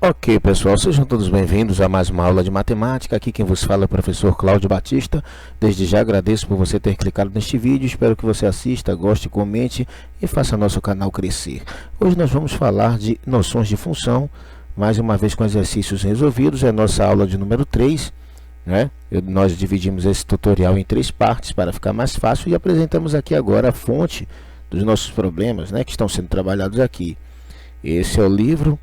Ok, pessoal, sejam todos bem-vindos a mais uma aula de matemática. Aqui quem vos fala é o professor Cláudio Batista. Desde já agradeço por você ter clicado neste vídeo. Espero que você assista, goste, comente e faça nosso canal crescer. Hoje nós vamos falar de noções de função, mais uma vez com exercícios resolvidos. É a nossa aula de número 3, né? Nós dividimos esse tutorial em 3 partes para ficar mais fácil e apresentamos aqui agora a fonte dos nossos problemas, né, que estão sendo trabalhados aqui. Esse é o livro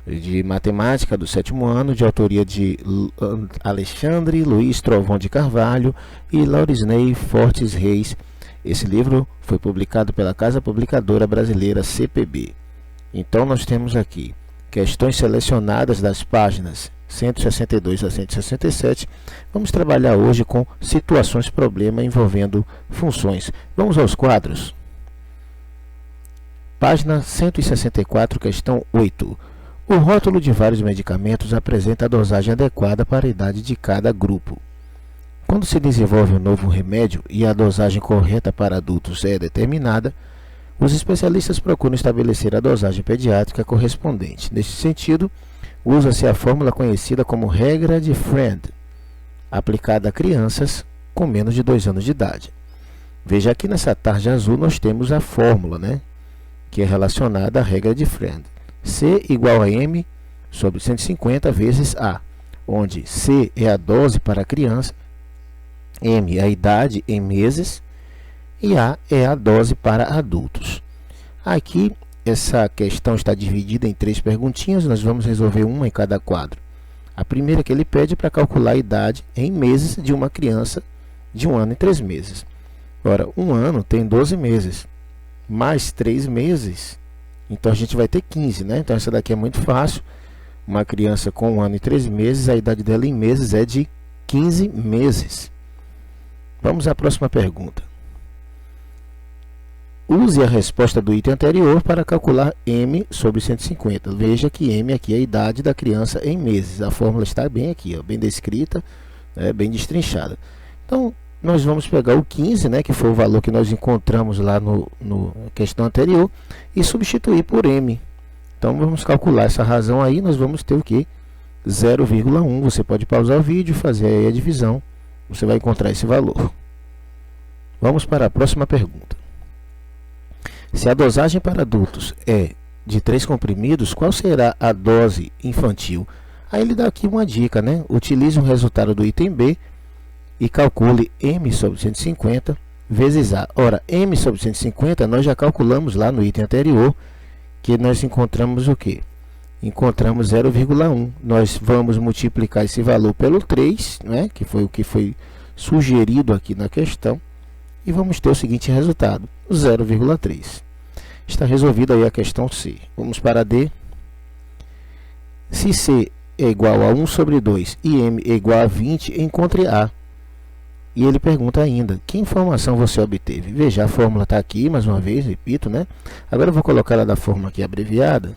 de matemática do 7º ano, de autoria de Alexandre Luiz Trovão de Carvalho e Laurisney Fortes Reis. Esse livro foi publicado pela Casa Publicadora Brasileira CPB. Então nós temos aqui questões selecionadas das páginas 162 a 167. Vamos trabalhar hoje com situações problema envolvendo funções. Vamos aos quadros. Página 164, questão 8. O rótulo de vários medicamentos apresenta a dosagem adequada para a idade de cada grupo. Quando se desenvolve um novo remédio e a dosagem correta para adultos é determinada, os especialistas procuram estabelecer a dosagem pediátrica correspondente. Neste sentido, usa-se a fórmula conhecida como regra de Friend, aplicada a crianças com menos de 2 anos de idade. Veja aqui nessa tarja azul nós temos a fórmula, né, que é relacionada à regra de Friend. C igual a M sobre 150 vezes A, onde C é a dose para a criança, M é a idade em meses e A é a dose para adultos. Aqui, essa questão está dividida em 3 perguntinhas, nós vamos resolver uma em cada quadro. A primeira que ele pede para calcular a idade em meses de uma criança de 1 ano e 3 meses. Ora, 1 ano tem 12 meses, mais 3 meses... Então, a gente vai ter 15, né? Então, essa daqui é muito fácil. Uma criança com 1 ano e 3 meses, a idade dela em meses é de 15 meses. Vamos à próxima pergunta. Use a resposta do item anterior para calcular M sobre 150. Veja que M aqui é a idade da criança em meses. A fórmula está bem aqui, ó, bem descrita, bem destrinchada. Então, nós vamos pegar o 15, né, que foi o valor que nós encontramos lá no questão anterior, e substituir por M. Então, vamos calcular essa razão aí, nós vamos ter o quê? 0,1. Você pode pausar o vídeo e fazer aí a divisão. Você vai encontrar esse valor. Vamos para a próxima pergunta. Se a dosagem para adultos é de 3 comprimidos, qual será a dose infantil? Aí ele dá aqui uma dica, né? Utilize o resultado do item B e calcule M sobre 150 vezes A. Ora, M sobre 150 nós já calculamos lá no item anterior, que nós encontramos o quê? Encontramos 0,1. Nós vamos multiplicar esse valor pelo 3, né, que foi o que foi sugerido aqui na questão, e vamos ter o seguinte resultado, 0,3. Está resolvida aí a questão C. Vamos para a D. Se C é igual a 1 sobre 2 e M é igual a 20, encontre A. E ele pergunta ainda, que informação você obteve? Veja, a fórmula está aqui, mais uma vez, repito, né? Agora eu vou colocar ela da forma aqui abreviada.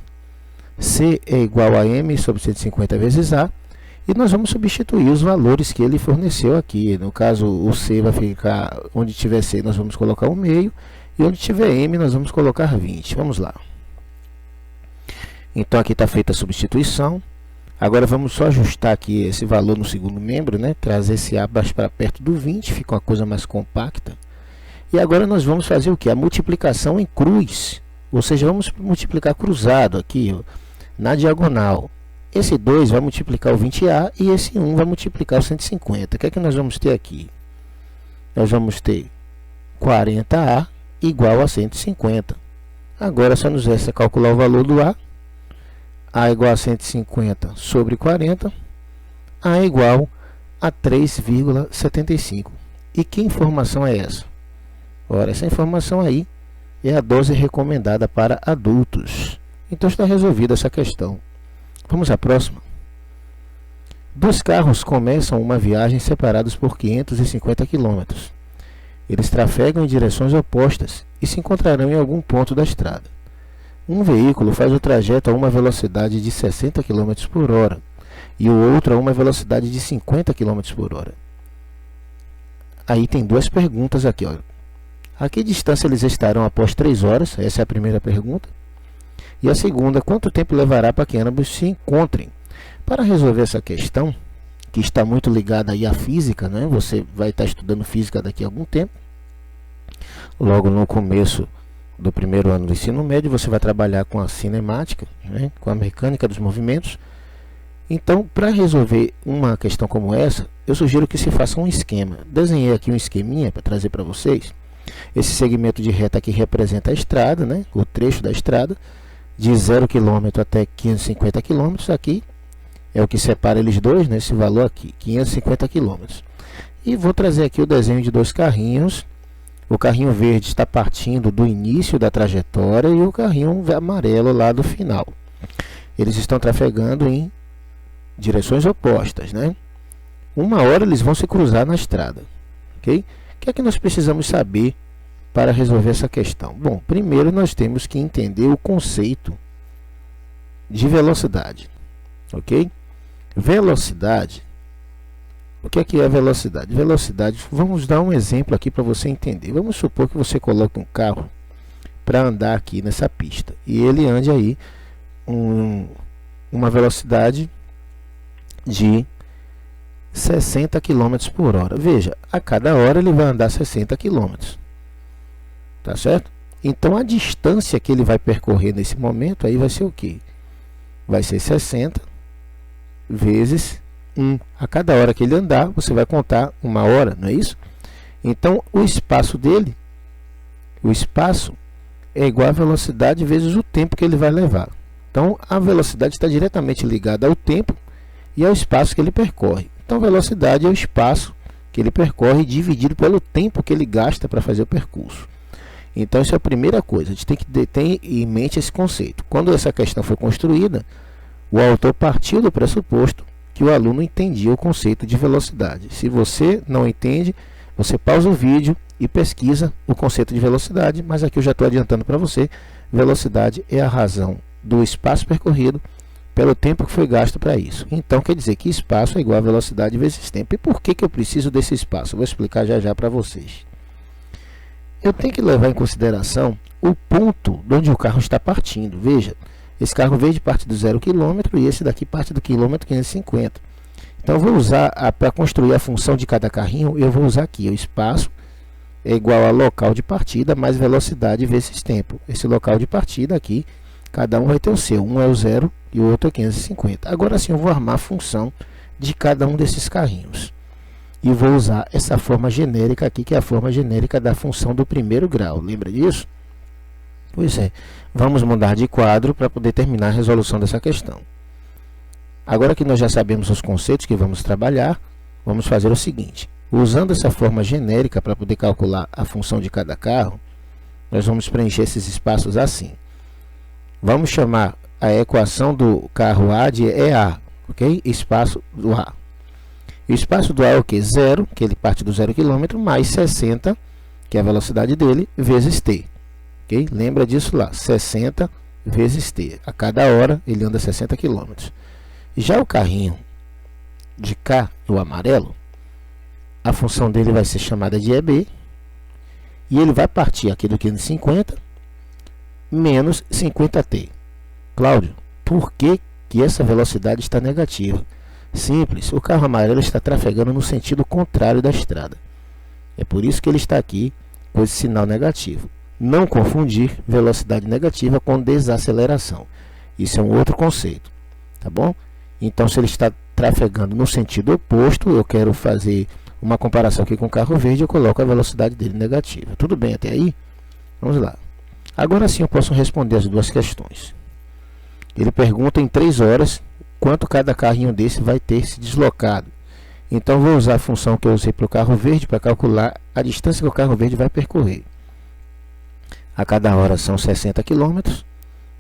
C é igual a M sobre 150 vezes A. E nós vamos substituir os valores que ele forneceu aqui. No caso, o C vai ficar, onde tiver C, nós vamos colocar 1/2. E onde tiver M, nós vamos colocar 20. Vamos lá. Então, aqui está feita a substituição. Agora vamos só ajustar aqui esse valor no segundo membro, né? Trazer esse A para perto do 20, fica uma coisa mais compacta. E agora nós vamos fazer o que? A multiplicação em cruz, ou seja, vamos multiplicar cruzado aqui, ó, na diagonal. Esse 2 vai multiplicar o 20A e esse 1 vai multiplicar o 150. O que é que nós vamos ter aqui? Nós vamos ter 40A igual a 150. Agora só nos resta calcular o valor do A. A igual a 150 sobre 40, A é igual a 3,75. E que informação é essa? Ora, essa informação aí é a dose recomendada para adultos. Então está resolvida essa questão. Vamos à próxima. 2 carros começam uma viagem separados por 550 km. Eles trafegam em direções opostas e se encontrarão em algum ponto da estrada. Um veículo faz o trajeto a uma velocidade de 60 km por hora e o outro a uma velocidade de 50 km por hora. Aí tem 2 perguntas aqui. Ó. A que distância eles estarão após 3 horas? Essa é a primeira pergunta. E a segunda, quanto tempo levará para que ambos se encontrem? para resolver essa questão, que está muito ligada aí à física, né? Você vai estar estudando física daqui a algum tempo. Logo no começo do primeiro ano do ensino médio, você vai trabalhar com a cinemática, né? Com a mecânica dos movimentos. Então, para resolver uma questão como essa, eu sugiro que se faça um esquema. Desenhei aqui um esqueminha para trazer para vocês. Esse segmento de reta aqui representa a estrada, né? O trecho da estrada, de 0 km até 550 km. Aqui é o que separa eles dois, né? Esse valor aqui, 550 km. E vou trazer aqui o desenho de dois carrinhos. O carrinho verde está partindo do início da trajetória e o carrinho amarelo lá do final. Eles estão trafegando em direções opostas, né? Uma hora eles vão se cruzar na estrada, ok? O que é que nós precisamos saber para resolver essa questão? Bom, primeiro nós temos que entender o conceito de velocidade, ok? Velocidade. O que é velocidade? Velocidade, vamos dar um exemplo aqui para você entender. Vamos supor que você coloque um carro para andar aqui nessa pista e ele ande aí uma velocidade de 60 km por hora. Veja, a cada hora ele vai andar 60 km. Tá certo? Então a distância que ele vai percorrer nesse momento aí vai ser o quê? Vai ser 60 vezes 1. A cada hora que ele andar, você vai contar uma hora, não é isso? Então o espaço dele, o espaço é igual à velocidade vezes o tempo que ele vai levar. Então a velocidade está diretamente ligada ao tempo e ao espaço que ele percorre. Então, velocidade é o espaço que ele percorre dividido pelo tempo que ele gasta para fazer o percurso. Então, isso é a primeira coisa. A gente tem que ter em mente esse conceito. Quando essa questão foi construída, o autor partiu do pressuposto que o aluno entendia o conceito de velocidade. Se você não entende, você pausa o vídeo e pesquisa o conceito de velocidade, mas aqui eu já estou adiantando para você. Velocidade é a razão do espaço percorrido pelo tempo que foi gasto para isso. Então, quer dizer que espaço é igual a velocidade vezes tempo. E por que eu preciso desse espaço? Eu vou explicar já já para vocês. Eu tenho que levar em consideração o ponto de onde o carro está partindo. Veja, esse carro veio de parte do 0 km e esse daqui parte do quilômetro 550. Então, eu vou usar, para construir a função de cada carrinho, eu vou usar aqui, o espaço é igual a local de partida mais velocidade vezes tempo. Esse local de partida aqui, cada um vai ter o seu. Um é o 0 e o outro é 550. Agora sim eu vou armar a função de cada um desses carrinhos. E vou usar essa forma genérica aqui, que é a forma genérica da função do primeiro grau. Lembra disso? Pois é. Vamos mudar de quadro para poder terminar a resolução dessa questão. Agora que nós já sabemos os conceitos que vamos trabalhar, vamos fazer o seguinte. Usando essa forma genérica para poder calcular a função de cada carro, nós vamos preencher esses espaços assim. Vamos chamar a equação do carro A de EA, ok? Espaço do A. O espaço do A é o que? 0, que ele parte do 0 km, mais 60, que é a velocidade dele, vezes T. Ok? Lembra disso lá, 60 vezes T. A cada hora ele anda 60 km. Já o carrinho de cá, do amarelo, a função dele vai ser chamada de EB, e ele vai partir aqui do 550 menos 50t. Cláudio, por que essa velocidade está negativa? Simples, o carro amarelo está trafegando no sentido contrário da estrada. É por isso que ele está aqui com esse sinal negativo. Não confundir velocidade negativa com desaceleração. Isso é um outro conceito, tá bom? Então, se ele está trafegando no sentido oposto, eu quero fazer uma comparação aqui com o carro verde, eu coloco a velocidade dele negativa. Tudo bem até aí? Vamos lá. Agora sim eu posso responder as duas questões. Ele pergunta em 3 horas quanto cada carrinho desse vai ter se deslocado. Então vou usar a função que eu usei para o carro verde para calcular a distância que o carro verde vai percorrer. A cada hora são 60 km,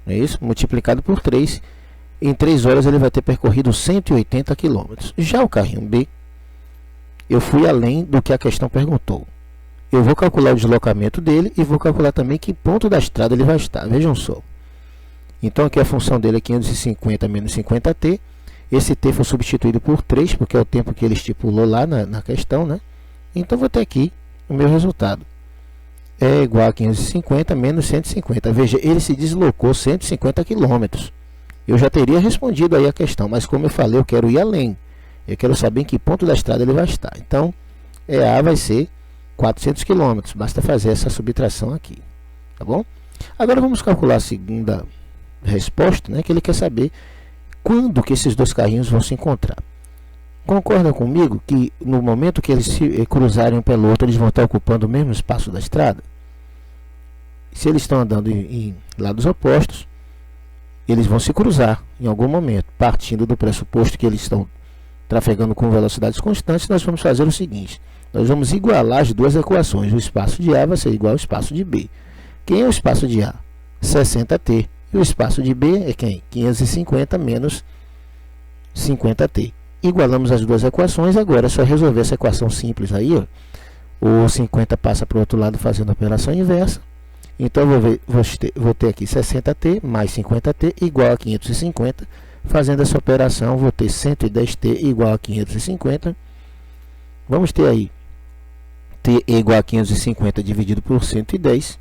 é isso? Multiplicado por 3. Em 3 horas ele vai ter percorrido 180 km. Já o carrinho B, eu fui além do que a questão perguntou. Eu vou calcular o deslocamento dele e vou calcular também que ponto da estrada ele vai estar. Vejam só. Então aqui a função dele é 550 menos 50t. Esse t foi substituído por 3, porque é o tempo que ele estipulou lá na questão, né? Então vou ter aqui o meu resultado. É igual a 550 menos 150. Veja, ele se deslocou 150 km. eu já teria respondido aí a questão, mas como eu falei, eu quero ir além. Eu quero saber em que ponto da estrada ele vai estar. Então, EA vai ser 400 km, basta fazer essa subtração aqui, tá bom? Agora vamos calcular a segunda resposta, né, que ele quer saber quando que esses dois carrinhos vão se encontrar. Concordam comigo que no momento que eles se cruzarem um pelo outro, eles vão estar ocupando o mesmo espaço da estrada? Se eles estão andando em lados opostos, eles vão se cruzar em algum momento. Partindo do pressuposto que eles estão trafegando com velocidades constantes, nós vamos fazer o seguinte: nós vamos igualar as duas equações. O espaço de A vai ser igual ao espaço de B. Quem é o espaço de A? 60t. E o espaço de B é quem? 550 menos 50t. Igualamos as duas equações, agora é só resolver essa equação simples aí, ó. O 50 passa para o outro lado fazendo a operação inversa. Então, vou ter aqui 60t mais 50t igual a 550. Fazendo essa operação, vou ter 110t igual a 550. Vamos ter aí t igual a 550 dividido por 110.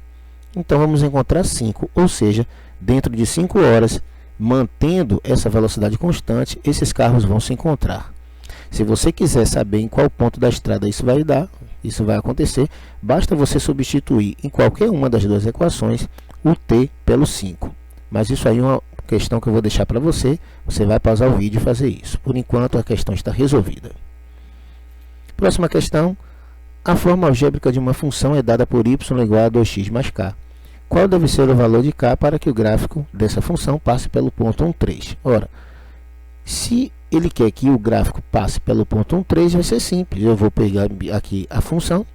Então, vamos encontrar 5, ou seja, dentro de 5 horas, mantendo essa velocidade constante, esses carros vão se encontrar. Se você quiser saber em qual ponto da estrada isso vai dar, isso vai acontecer, basta você substituir em qualquer uma das duas equações o t pelo 5. Mas isso aí é uma questão que eu vou deixar para você. Você vai pausar o vídeo e fazer isso. Por enquanto, a questão está resolvida. Próxima questão. A forma algébrica de uma função é dada por y igual a 2x mais k. Qual deve ser o valor de k para que o gráfico dessa função passe pelo ponto 1, 3? Ora, se ele quer que o gráfico passe pelo ponto 1, 3, vai ser simples. Eu vou pegar aqui a função,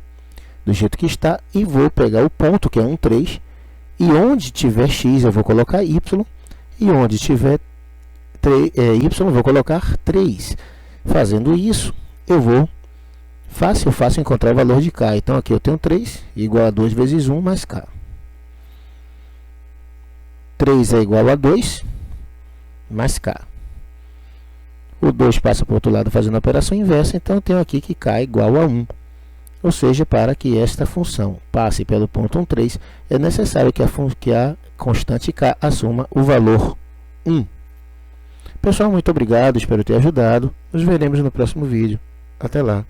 do jeito que está, e vou pegar o ponto, que é 1, 3, e onde tiver x eu vou colocar y, e onde tiver y eu vou colocar 3. Fazendo isso, eu vou fácil encontrar o valor de k. Então, aqui eu tenho 3 igual a 2 vezes 1 mais k. 3 é igual a 2 mais k. O 2 passa para o outro lado fazendo a operação inversa, então eu tenho aqui que k é igual a 1. Ou seja, para que esta função passe pelo ponto 1, 3, é necessário que a constante k assuma o valor 1. Pessoal, muito obrigado, espero ter ajudado. Nos veremos no próximo vídeo. Até lá!